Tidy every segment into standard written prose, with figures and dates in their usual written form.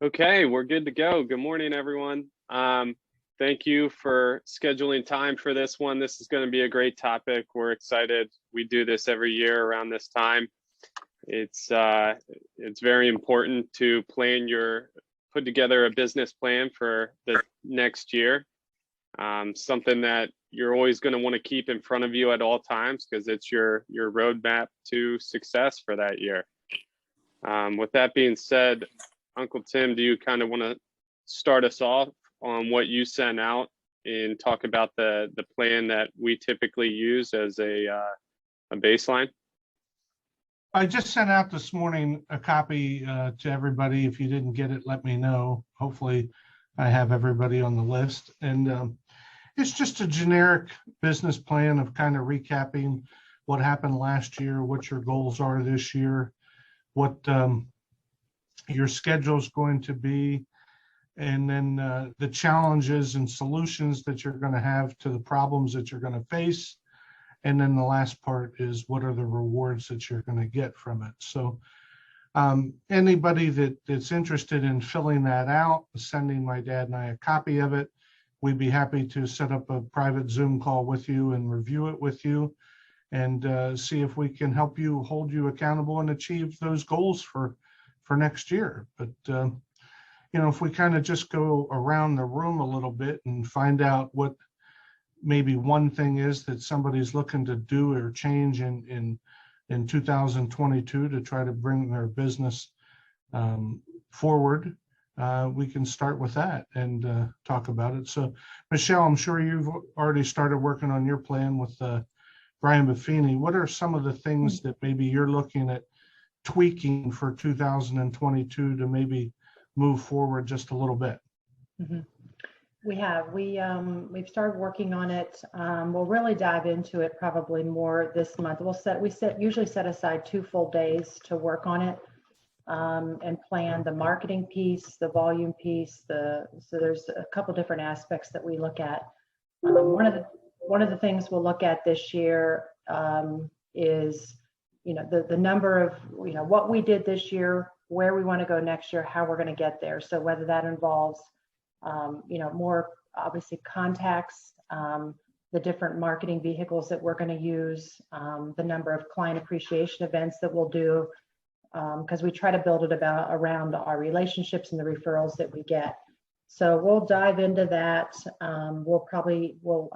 Okay, we're good to go. Good morning, everyone. Thank you for scheduling time for this one. This is going to be a great topic. We're excited. We do this every year around this time. It's very important to put together a business plan for the next year. Something that you're always going to want to keep in front of you at all times because it's your roadmap to success for that year. With that being said, Uncle Tim, do you kind of want to start us off on what you sent out and talk about the plan that we typically use as a baseline? I just sent out this morning a copy to everybody. If you didn't get it, let me know. Hopefully I have everybody on the list. And it's just a generic business plan of kind of recapping what happened last year, what your goals are this year, what your schedule is going to be, and then the challenges and solutions that you're going to have to the problems that you're going to face. And then the last part is what are the rewards that you're going to get from it. So anybody that's interested in filling that out, sending my dad and I a copy of it, we'd be happy to set up a private Zoom call with you and review it with you and see if we can help you, hold you accountable and achieve those goals for next year. But if we kind of just go around the room a little bit and find out what maybe one thing is that somebody's looking to do or change in 2022 to try to bring their business forward, we can start with that and talk about it. So Michelle, I'm sure you've already started working on your plan with Brian Buffini. What are some of the things that maybe you're looking at tweaking for 2022 to maybe move forward just a little bit? Mm-hmm. We've started working on it. We'll really dive into it probably more this month. We usually set aside 2 full days to work on it and plan the marketing piece, the volume piece. So there's a couple different aspects that we look at. One of the things we'll look at this year is the number of what we did this year, where we want to go next year, how we're going to get there. So whether that involves more obviously contacts, the different marketing vehicles that we're going to use, the number of client appreciation events that we'll do, because we try to build it around our relationships and the referrals that we get. So we'll dive into that. I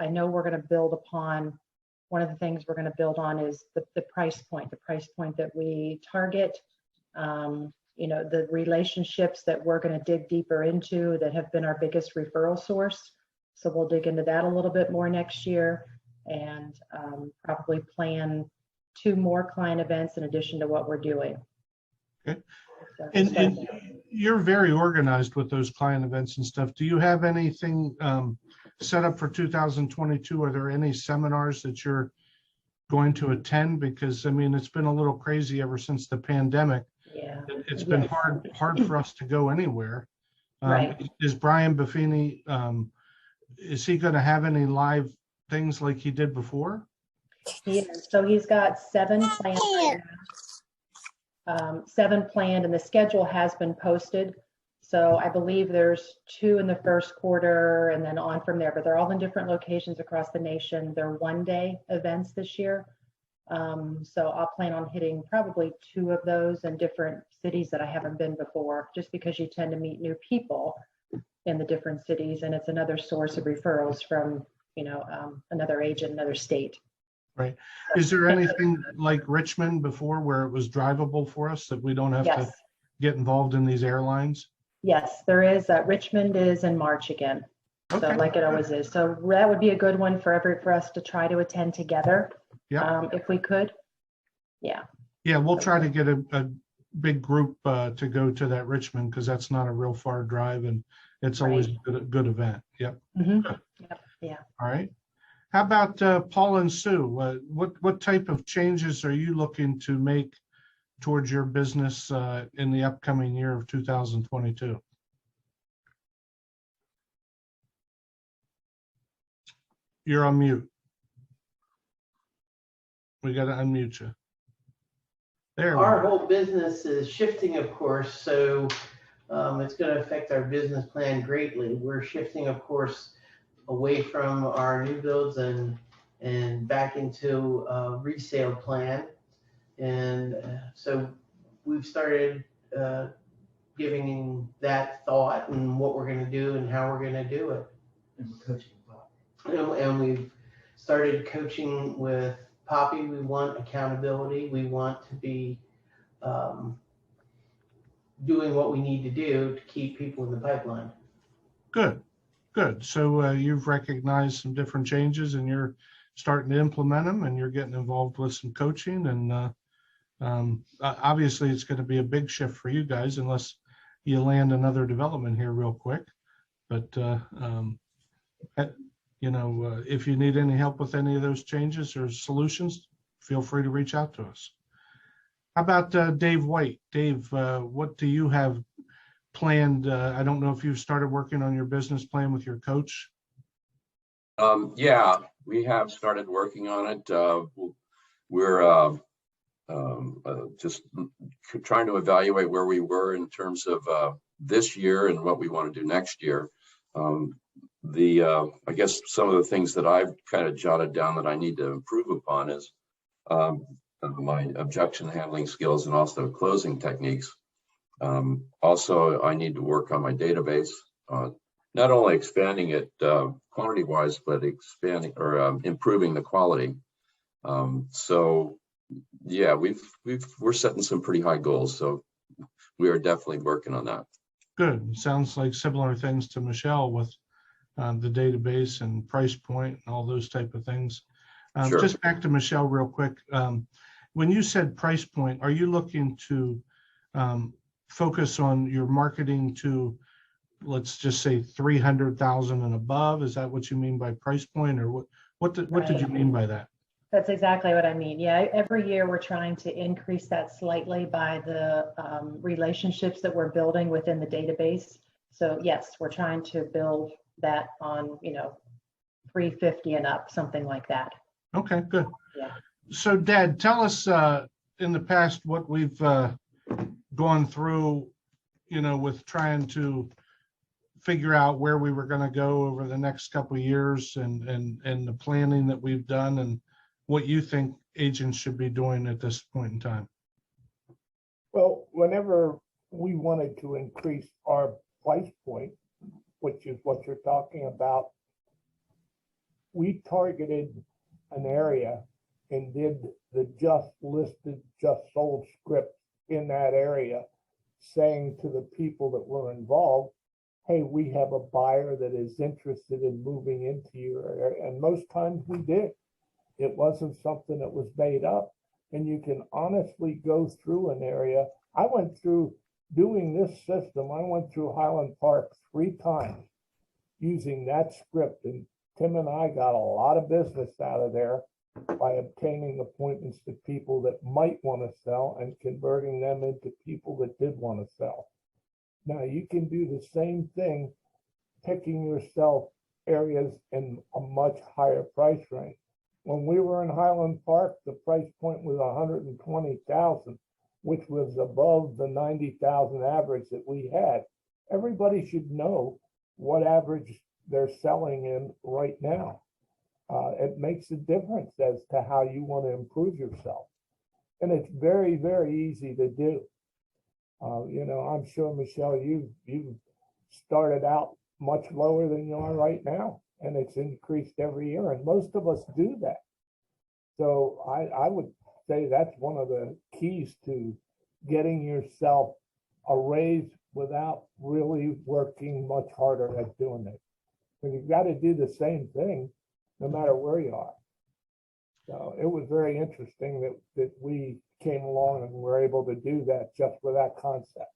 know we're going to build upon, one of the things we're going to build on is the price point that we target, the relationships that we're going to dig deeper into that have been our biggest referral source. So we'll dig into that a little bit more next year and probably plan 2 more client events in addition to what we're doing. Okay. And you're very organized with those client events and stuff. Do you have anything set up for 2022? Are there any seminars that you're going to attend? Because it's been a little crazy ever since the pandemic. Yeah, it's been hard for us to go anywhere. Right. Is Brian Buffini, is he going to have any live things like he did before? He is. So he's got 7 planned right now. 7 planned, and the schedule has been posted. So I believe there's 2 in the first quarter and then on from there, but they're all in different locations across the nation. They're 1-day events this year. So I'll plan on hitting probably 2 of those in different cities that I haven't been before, just because you tend to meet new people in the different cities, and it's another source of referrals from, another agent, another state. Right. Is there anything like Richmond before where it was drivable for us that we don't have to get involved in these airlines? Yes, there is. Richmond is in March again. Okay. So like it always is. So that would be a good one for us to try to attend together. Yeah. If we could. Yeah. Yeah, we'll try to get a big group to go to that Richmond, because that's not a real far drive and it's always a good event. Yep. Mm-hmm. Yep. Yeah. All right. How about Paul and Sue? What type of changes are you looking to make towards your business in the upcoming year of 2022? You're on mute. We got to unmute you. There. Our whole business is shifting, of course. So it's going to affect our business plan greatly. We're shifting, of course, away from our new builds and back into a resale plan. And so we've started giving that thought and what we're going to do and how we're going to do it. And we're coaching thought. And we've started coaching with Poppy. We want accountability. We want to be doing what we need to do to keep people in the pipeline. Good, good. So you've recognized some different changes and you're starting to implement them, and you're getting involved with some coaching. And obviously it's going to be a big shift for you guys unless you land another development here real quick. But if you need any help with any of those changes or solutions, feel free to reach out to us. How about Dave White? Dave, what do you have planned? I don't know if you've started working on your business plan with your coach. Yeah, we have started working on it. We're just trying to evaluate where we were in terms of this year and what we want to do next year. I guess some of the things that I've kind of jotted down that I need to improve upon is my objection handling skills and also closing techniques. Also, I need to work on my database, not only expanding it quantity wise, but expanding or improving the quality. So yeah, we're setting some pretty high goals. So we are definitely working on that. Good. Sounds like similar things to Michelle with the database and price point and all those type of things. Sure. Just back to Michelle real quick. When you said price point, are you looking to focus on your marketing to, let's just say 300,000 and above? Is that what you mean by price point, or what did you mean by that? That's exactly what I mean. Yeah, every year we're trying to increase that slightly by the relationships that we're building within the database. So yes, we're trying to build that on, 350 and up, something like that. Okay, good. Yeah. So Dad, tell us in the past what we've gone through, with trying to figure out where we were going to go over the next couple of years, and the planning that we've done, and what you think agents should be doing at this point in time. Well, whenever we wanted to increase our price point, which is what you're talking about, we targeted an area and did the just listed, just sold script in that area, saying to the people that were involved, hey, we have a buyer that is interested in moving into your area. And most times we did. It wasn't something that was made up. And you can honestly go through an area. I went through doing this system. I went through Highland Park 3 times using that script. And Tim and I got a lot of business out of there by obtaining appointments to people that might want to sell and converting them into people that did want to sell. Now you can do the same thing, picking yourself areas in a much higher price range. When we were in Highland Park, the price point was 120,000, which was above the 90,000 average that we had. Everybody should know what average they're selling in right now. It makes a difference as to how you want to improve yourself. And it's very, very easy to do. I'm sure, Michelle, you started out much lower than you are right now, and it's increased every year, and most of us do that. So I would say that's one of the keys to getting yourself a raise without really working much harder at doing it. And you've got to do the same thing no matter where you are. So it was very interesting that we came along and were able to do that just with that concept.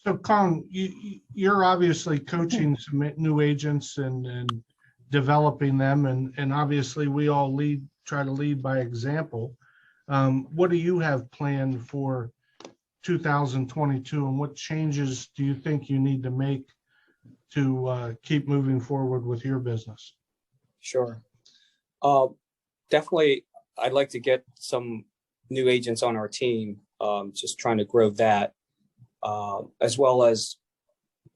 So Kong, you're obviously coaching some new agents and developing them, and obviously we all try to lead by example. What do you have planned for 2022, and what changes do you think you need to make to keep moving forward with your business? Sure. Definitely, I'd like to get some new agents on our team, just trying to grow that. as well as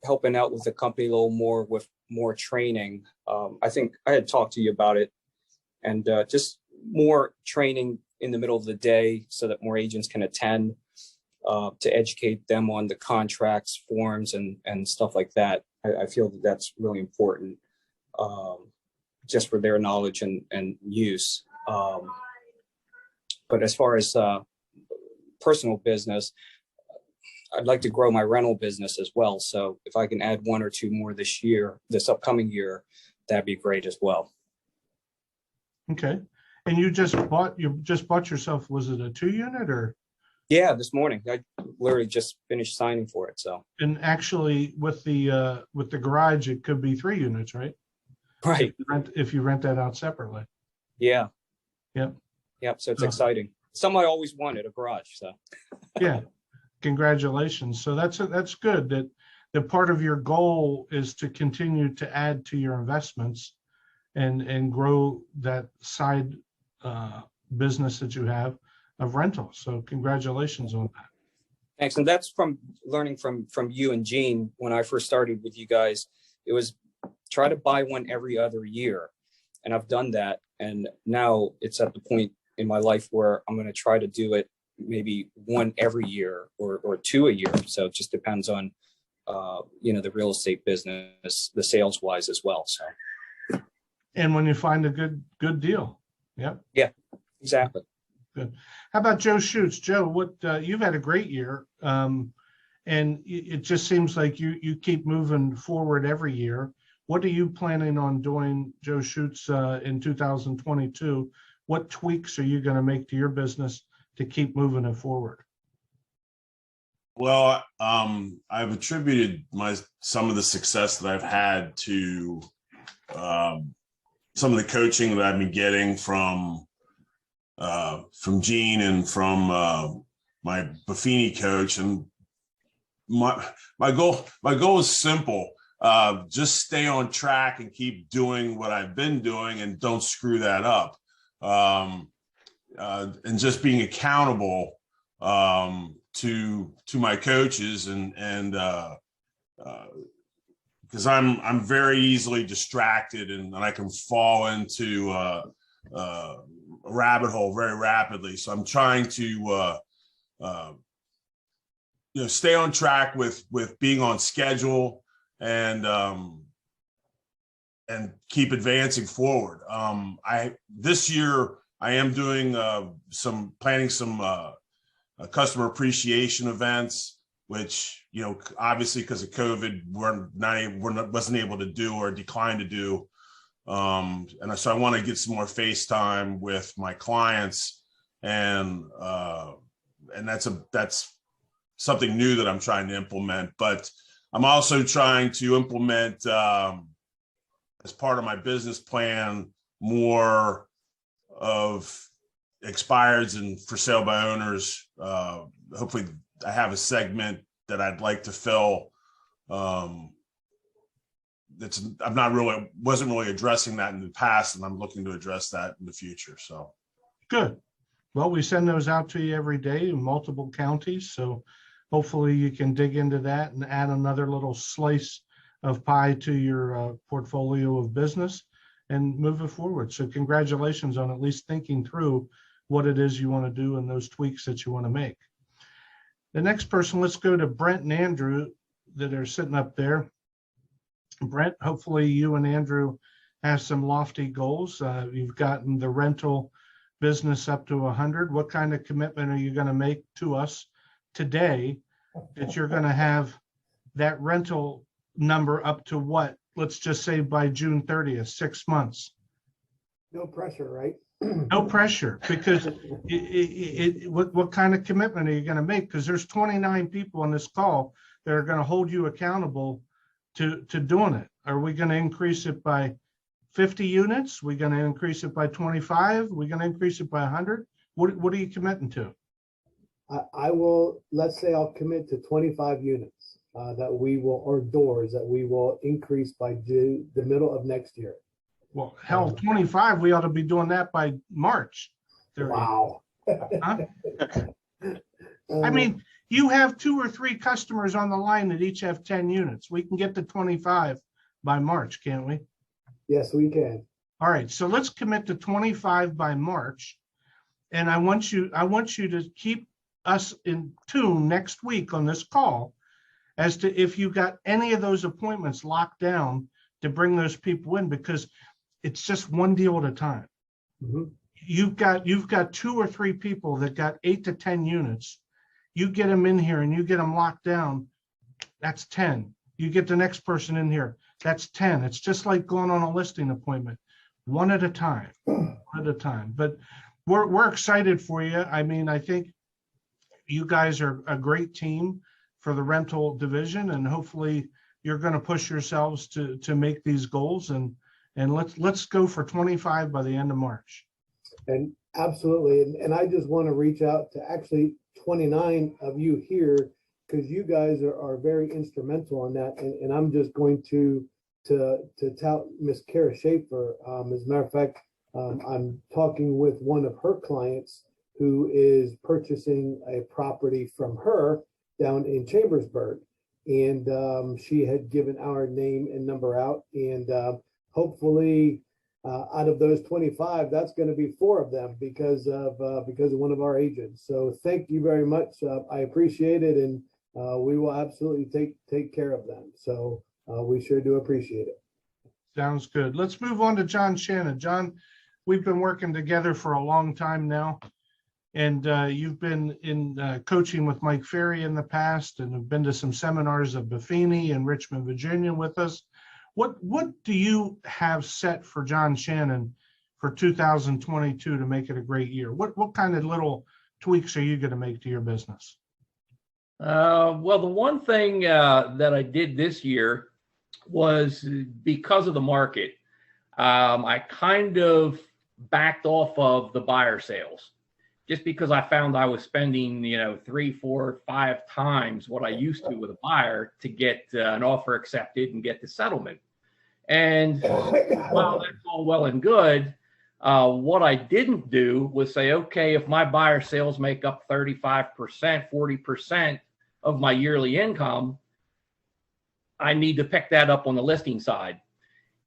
helping out with the company a little more with more training. I think I had talked to you about it, and just more training in the middle of the day so that more agents can attend, to educate them on the contracts, forms, and stuff like that. I feel that that's really important, just for their knowledge and use. But as far as personal business, I'd like to grow my rental business as well. So if I can add 1 or 2 more this upcoming year, that'd be great as well. Okay. And you just bought yourself, was it a 2-unit or? Yeah, this morning. I literally just finished signing for it. So. And actually with the garage, it could be 3 units, right? Right. If you rent that out separately. Yeah. Yep. Yep. So it's exciting. Something I always wanted, a garage. So. Yeah. Congratulations. So that's good that the part of your goal is to continue to add to your investments and grow that side business that you have of rental. So congratulations on that. Thanks. And that's from learning from you and Gene. When I first started with you guys, it was try to buy one every other year. And I've done that. And now it's at the point in my life where I'm going to try to do it maybe 1 every year or 2 a year. So it just depends on, the real estate business, the sales wise as well. So. And when you find a good deal. Yep. Yeah, exactly. Good. How about Joe Schutz? Joe, what you've had a great year. And it just seems like you keep moving forward every year. What are you planning on doing, Joe Schutz, in 2022? What tweaks are you going to make to your business to keep moving it forward? Well, I've attributed some of the success that I've had to some of the coaching that I've been getting from Gene and from my Buffini coach. And my goal is simple. Just stay on track and keep doing what I've been doing and don't screw that up. And just being accountable to my coaches and because I'm very easily distracted and I can fall into a rabbit hole very rapidly. So I'm trying to stay on track with being on schedule and keep advancing forward. This year I am doing planning some customer appreciation events, which, obviously because of COVID, wasn't able to do or declined to do. And so I want to get some more face time with my clients, and that's something new that I'm trying to implement. But I'm also trying to implement, as part of my business plan, more of expireds and for sale by owners. Hopefully I have a segment that I'd like to fill. Wasn't really addressing that in the past, and I'm looking to address that in the future. So good. Well, we send those out to you every day in multiple counties. So hopefully you can dig into that and add another little slice of pie to your portfolio of business and move it forward. So congratulations on at least thinking through what it is you want to do and those tweaks that you want to make. The next person, let's go to Brent and Andrew that are sitting up there. Brent, hopefully you and Andrew have some lofty goals. You've gotten the rental business up to 100. What kind of commitment are you going to make to us today that you're going to have that rental number up to what? Let's just say by June 30th, 6 months. No pressure, right? No pressure, because what kind of commitment are you going to make? Because there's 29 people on this call that are going to hold you accountable to doing it. Are we going to increase it by 50 units? We're going to increase it by 25? We're going to increase it by 100? What are you committing to? I will, let's say I'll commit to 25 units or doors that we will increase by the middle of next year. Well, hell, 25, we ought to be doing that by March 30th. Wow. Huh? I mean, You have 2 or 3 customers on the line that each have 10 units. We can get to 25 by March, can't we? Yes, we can. All right, so let's commit to 25 by March. And I want you to keep us in tune next week on this call as to if you got any of those appointments locked down to bring those people in, because it's just one deal at a time. Mm-hmm. You've got 2 or 3 people that got 8 to 10 units. You get them in here and you get them locked down, that's 10. You get the next person in here, that's 10. It's just like going on a listing appointment, one at a time, But we're excited for you. I mean, I think you guys are a great team for the rental division, and hopefully you're going to push yourselves to make these goals, and let's go for 25 by the end of March. And absolutely. And I just want to reach out to actually 29 of you here, because you guys are very instrumental in that. And I'm just going to tout Miss Kara Schaefer. As a matter of fact, I'm talking with one of her clients who is purchasing a property from her down in Chambersburg. And she had given our name and number out. And hopefully out of those 25, that's going to be 4 of them because of one of our agents. So thank you very much. I appreciate it. And we will absolutely take care of them. So we sure do appreciate it. Sounds good. Let's move on to John Shannon. John, we've been working together for a long time now, and you've been in coaching with Mike Ferry in the past, and have been to some seminars of Buffini in Richmond, Virginia with us. What do you have set for John Shannon for 2022 to make it a great year? What kind of little tweaks are you going to make to your business? Well, the one thing that I did this year was, because of the market, I kind of backed off of the buyer sales, just because I found I was spending, 3, 4, 5 times what I used to with a buyer to get an offer accepted and get the settlement. And while that's all well and good, what I didn't do was say, okay, if my buyer sales make up 35%, 40% of my yearly income, I need to pick that up on the listing side.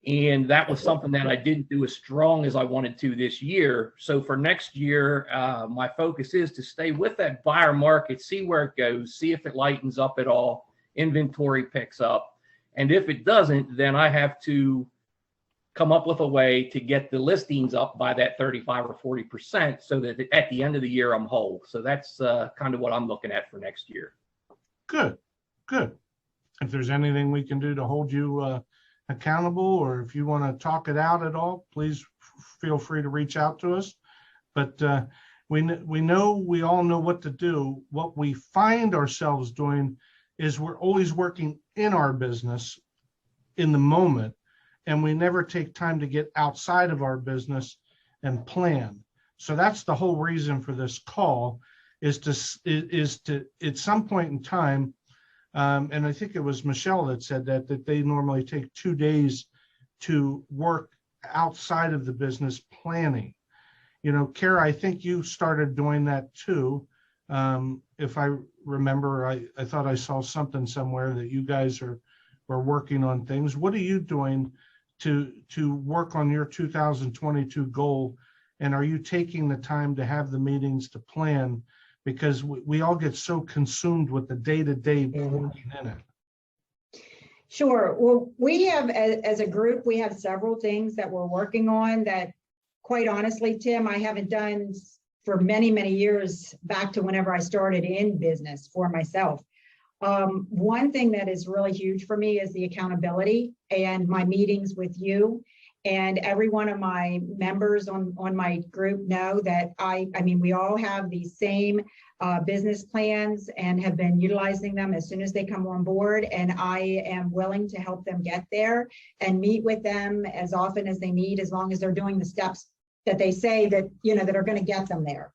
And that was something that I didn't do as strong as I wanted to this year. So for next year, my focus is to stay with that buyer market, see where it goes, see if it lightens up at all, inventory picks up. And if it doesn't, then I have to come up with a way to get the listings up by that 35 or 40% so that at the end of the year, I'm whole. So that's kind of what I'm looking at for next year. Good. If there's anything we can do to hold you accountable, or if you want to talk it out at all, please feel free to reach out to us. But we all know what to do. What we find ourselves doing is we're always working in our business in the moment, and we never take time to get outside of our business and plan. So that's the whole reason for this call, is to at some point in time, and I think it was Michelle that said that they normally take 2 days to work outside of the business planning. Kara, I think you started doing that too. If I remember, I thought I saw something somewhere that you guys are working on things. What are you doing to work on your 2022 goal? And are you taking the time to have the meetings to plan? Because we all get so consumed with the day-to-day working in it. Sure. Well, we have, as a group, we have several things that we're working on that, quite honestly, Tim, I haven't done for many, many years, back to whenever I started in business for myself. One thing that is really huge for me is the accountability and my meetings with you. And every one of my members on my group know that I mean, we all have the same business plans and have been utilizing them as soon as they come on board. And I am willing to help them get there and meet with them as often as they need, as long as they're doing the steps that they say that, that are going to get them there,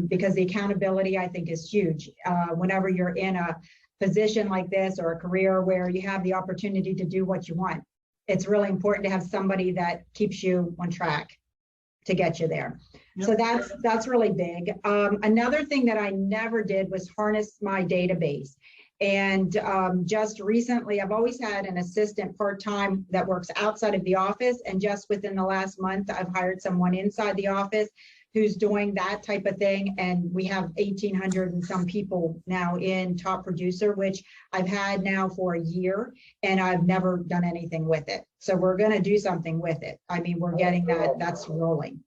because the accountability, I think, is huge. Whenever you're in a position like this, or a career where you have the opportunity to do what you want, it's really important to have somebody that keeps you on track to get you there. Yep. So that's really big. Another thing that I never did was harness my database. And just recently, I've always had an assistant part-time that works outside of the office. And just within the last month, I've hired someone inside the office who's doing that type of thing. And we have 1,800 and some people now in Top Producer, which I've had now for a year, and I've never done anything with it. So we're going to do something with it. I mean, we're getting that's rolling.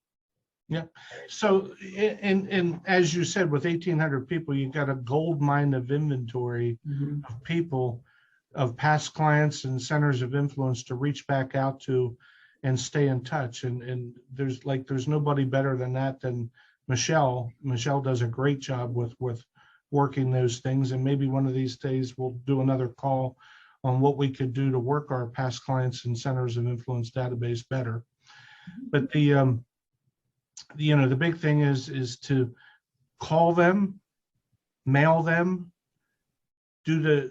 Yeah. So, and as you said, with 1,800 people, you've got a gold mine of inventory of people, of past clients and centers of influence to reach back out to and stay in touch. And there's nobody better than that than Michelle. Michelle does a great job with working those things. And maybe one of these days we'll do another call on what we could do to work our past clients and centers of influence database better. But the big thing is to call them, mail them, do the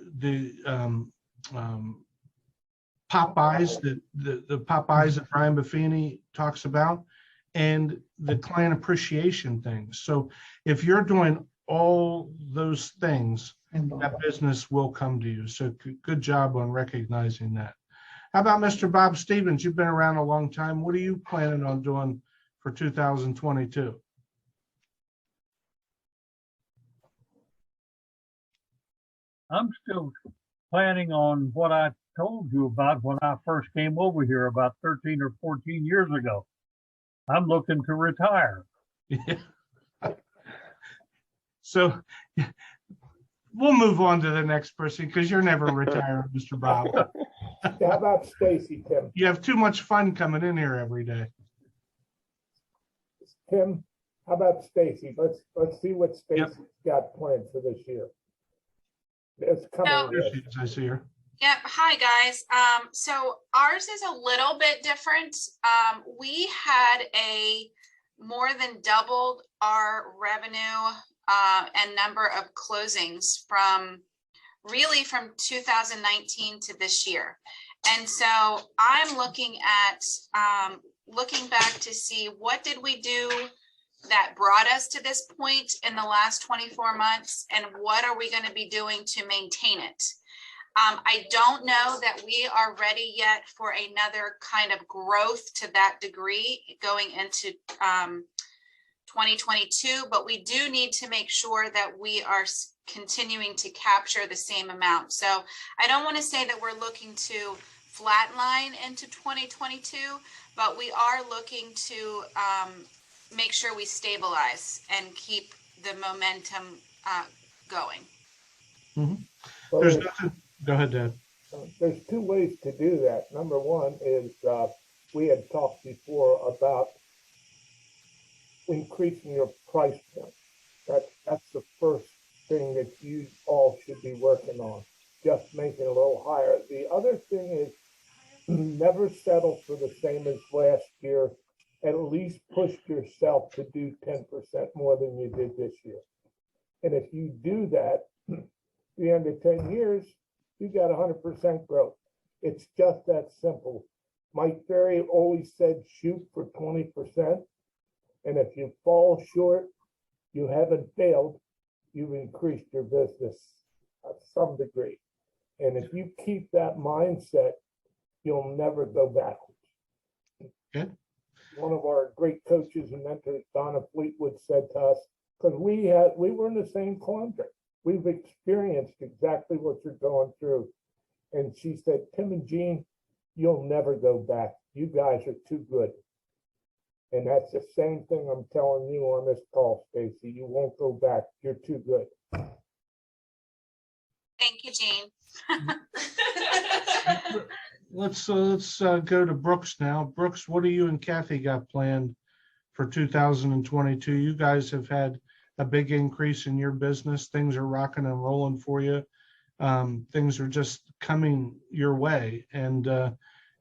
pop-bys, the pop-bys that Brian Buffini talks about, and the client appreciation things. So if you're doing all those things, that business will come to you. So good job on recognizing that. How about Mr. Bob Stevens? You've been around a long time. What are you planning on doing for 2022? I'm still planning on what I told you about when I first came over here about 13 or 14 years ago. I'm looking to retire. So we'll move on to the next person because you're never retiring, Mr. Bob. How about Stacy, Tim? You have too much fun coming in here every day. Tim, how about Stacy? Let's see what Stacy's got planned for this year. It's coming. There she is, I see her. Yep. Hi, guys. So ours is a little bit different. We had more than doubled our revenue and number of closings from 2019 to this year. And so I'm looking at looking back to see what did we do that brought us to this point in the last 24 months, and what are we going to be doing to maintain it? I don't know that we are ready yet for another kind of growth to that degree going into 2022, but we do need to make sure that we are continuing to capture the same amount. So I don't want to say that we're looking to flatline into 2022, but we are looking to make sure we stabilize and keep the momentum going. Mm-hmm. There's nothing. Go ahead, Dad. There's two ways to do that. Number one is we had talked before about increasing your price point. That's the first thing that you all should be working on, just making it a little higher. The other thing is never settle for the same as last year. At least push yourself to do 10% more than you did this year. And if you do that, the end of 10 years, you got 100% growth. It's just that simple. Mike Ferry always said, shoot for 20%. And if you fall short, you haven't failed. You've increased your business at some degree. And if you keep that mindset, you'll never go backwards. Good. One of our great coaches and mentors, Donna Fleetwood, said to us, because we were in the same quandary. We've experienced exactly what you're going through. And she said, Tim and Jean, you'll never go back. You guys are too good. And that's the same thing I'm telling you on this call, Stacy. You won't go back. You're too good. Thank you, Jean. Let's go to Brooks now. Brooks, what do you and Kathy got planned for 2022? You guys have had a big increase in your business. Things are rocking and rolling for you. Things are just coming your way. And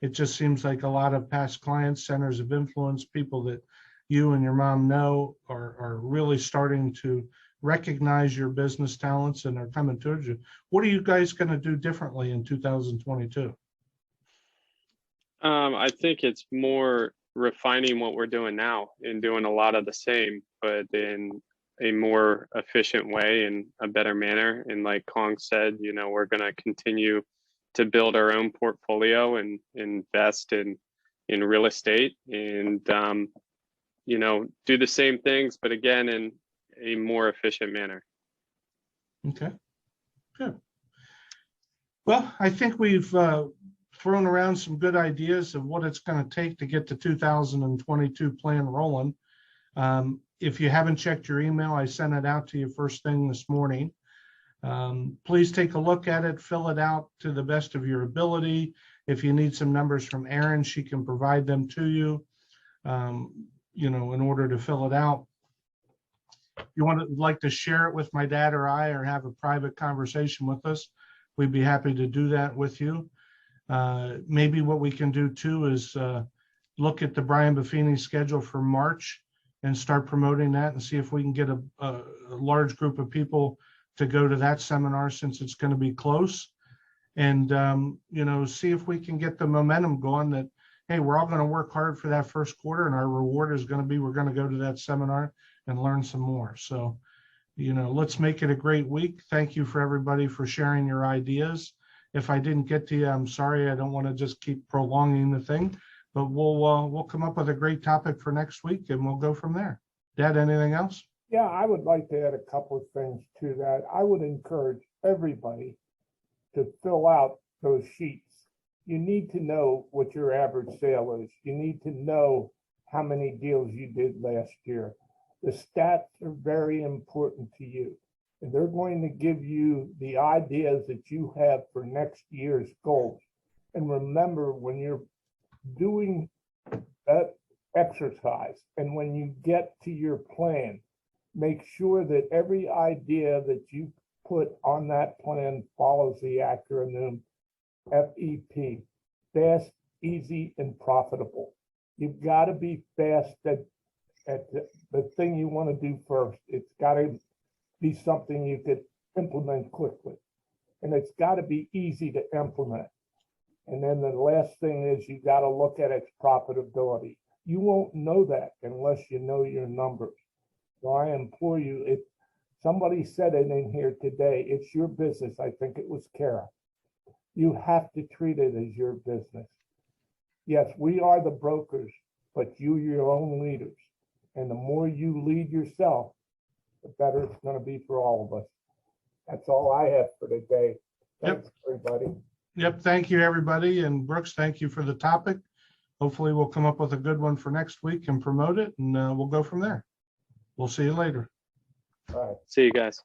it just seems like a lot of past clients, centers of influence, people that you and your mom know are really starting to recognize your business talents and are coming towards you. What are you guys going to do differently in 2022? I think it's more refining what we're doing now and doing a lot of the same, but in a more efficient way and a better manner. And like Kong said, you know, we're going to continue to build our own portfolio and invest in real estate and, you know, do the same things, but again, in a more efficient manner. Okay, good. Well, I think we've thrown around some good ideas of what it's going to take to get the 2022 plan rolling. If you haven't checked your email, I sent it out to you first thing this morning. Please take a look at it, fill it out to the best of your ability. If you need some numbers from Erin, she can provide them to you, you know, in order to fill it out. You like to share it with my dad or I, or have a private conversation with us, we'd be happy to do that with you. Maybe what we can do too is look at the Brian Buffini schedule for March and start promoting that and see if we can get a large group of people to go to that seminar, since it's going to be close. And, you know, see if we can get the momentum going that, hey, we're all going to work hard for that first quarter, and our reward is going to be, we're going to go to that seminar and learn some more. So, you know, let's make it a great week. Thank you for everybody for sharing your ideas. If I didn't get to you, I'm sorry. I don't want to just keep prolonging the thing, but we'll come up with a great topic for next week and we'll go from there. Dad, anything else? Yeah, I would like to add a couple of things to that. I would encourage everybody to fill out those sheets. You need to know what your average sale is. You need to know how many deals you did last year. The stats are very important to you, and they're going to give you the ideas that you have for next year's goals. And remember, when you're doing that exercise and when you get to your plan, make sure that every idea that you put on that plan follows the acronym FEP, fast, easy, and profitable. You've got to be fast at the thing you want to do first. It's got to be something you could implement quickly, and it's got to be easy to implement. And then the last thing is you got to look at its profitability. You won't know that unless you know your numbers. So I implore you, if somebody said it in here today, it's your business. I think it was Kara. You have to treat it as your business. Yes, we are the brokers, but you're your own leaders. And the more you lead yourself, the better it's going to be for all of us. That's all I have for today. Thanks, everybody. Yep. Thank you, everybody. And Brooks, thank you for the topic. Hopefully we'll come up with a good one for next week and promote it, and we'll go from there. We'll see you later. All right. See you guys.